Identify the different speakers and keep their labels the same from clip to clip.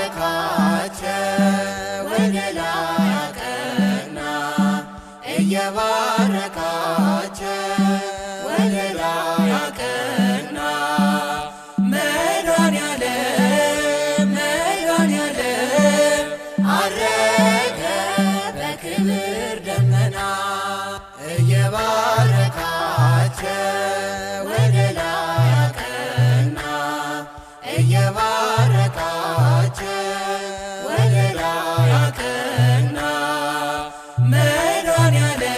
Speaker 1: እየባረካቸው ወደ ላይ አቀና እየባረካቸው ወደ ላይ አቀና መድኃኔዓለም አረገ በክብር ደመና እየባረካቸው ወደ ላይ አቀና እየባረካቸው ወደ ላይ አቀና መድኃኔዓለም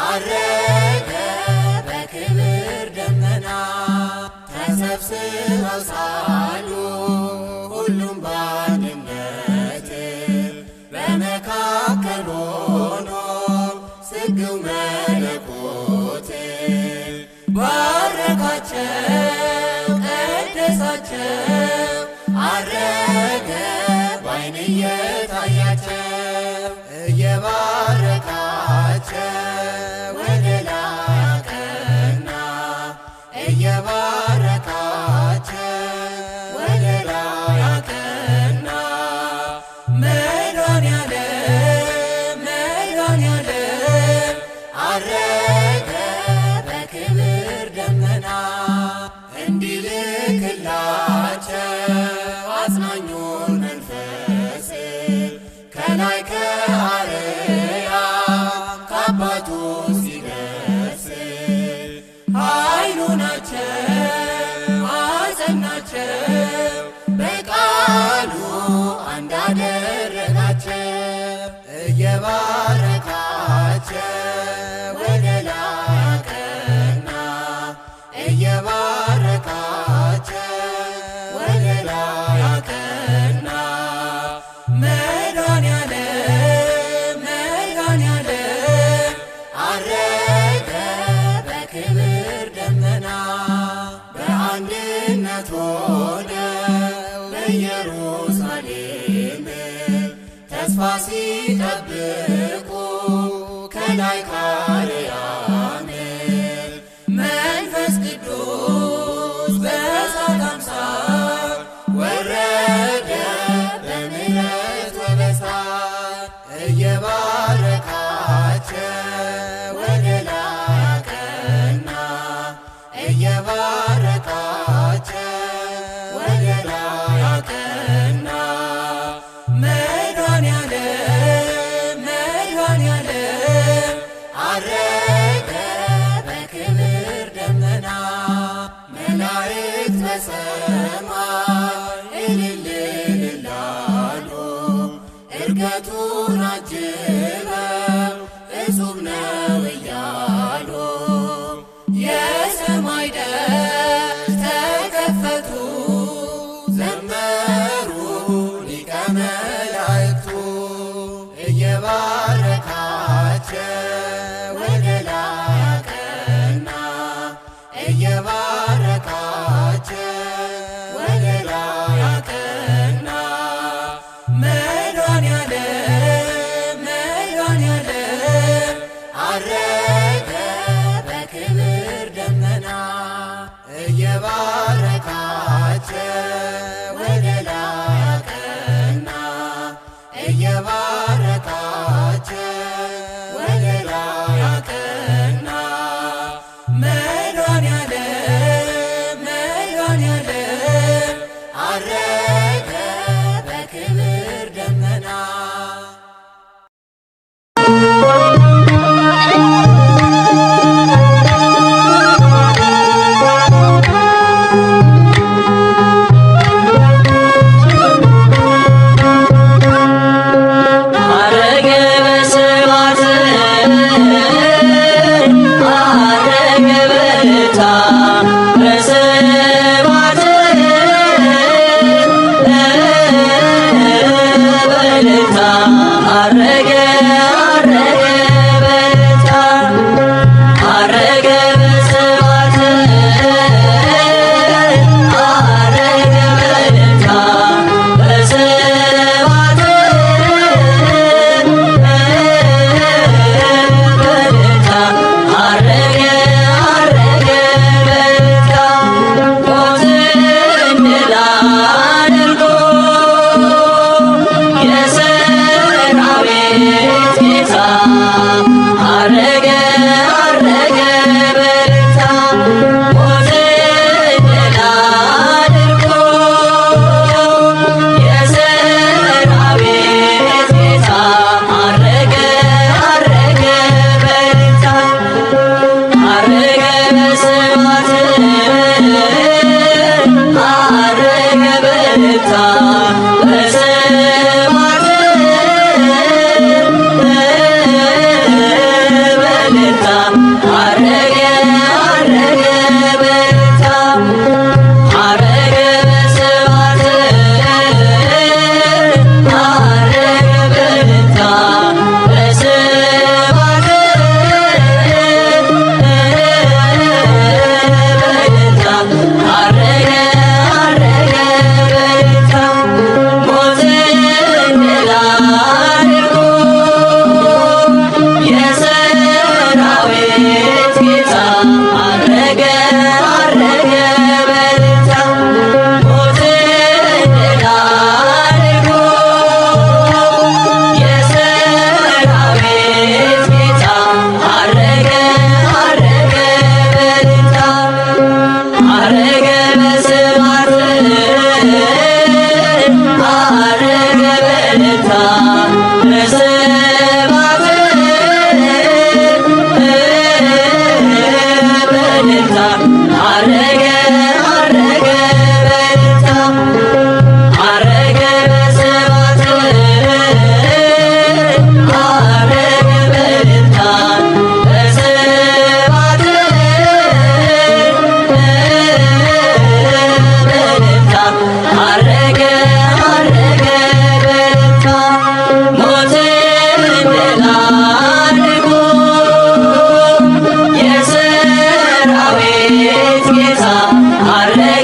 Speaker 1: አረገ በክብር ደመና ተሰብስበው ሳሉ ሁሉም በአንድነት በመካከል ሆኖ ስግው መለኮት ባረካቸው ቀደሳቸው አረገ ባይን እየታያቸው እየባረካቸው ወደ ላይ አቀና እየባረካቸው ወደ ላይ አቀና መድኃኔዓለም አረገ በክብር ደመና እንዲልክላቸው አጽናኙን መንፈስ ከላይ ከአርያም ከአባቱ ሲደርስ ኃይሉ ናቸው አጸናቸው በቃሉ አንድ አደረጋቸው እየባረካቸው ወደ ላይ አቀና እየባረካቸው ወደ ላይ አቀና መድኃኔዓለም አረገ በክብር ደመና በአንድነት ሆነው በኢየሩሳሌም ተስፋ ሲጠብቁ ከላይ ከአርያም መንፈስ ቅዱስ በእሳት አምሳል ወረደ በምሕረት ወበሳል እየባረካቸው ወደ ላይ አቀና እየባረካቸው ወደ ላይ አቀና መድኃኔዓለም አረገ በክብር ደመና መላእክት በሰማይ እልል እልል አሉ ዕርገቱን አጅበው እጹብ ነው እያሉ የሰማይ ደጅ ተከፈቱ ዘመሩ ሊቀ መላእክቱ እየባረካቸው ወደ ላይ አቀና እየባረካቸው ወደ ላይ አቀና መድኃኔዓለም አረገ በክብር ደመና እየባረካቸው ወደ ላይ አቀና እየባረካቸው ወደ ላይ አቀና መድኃኔዓለም አረገ በክብር ደመና
Speaker 2: አረገ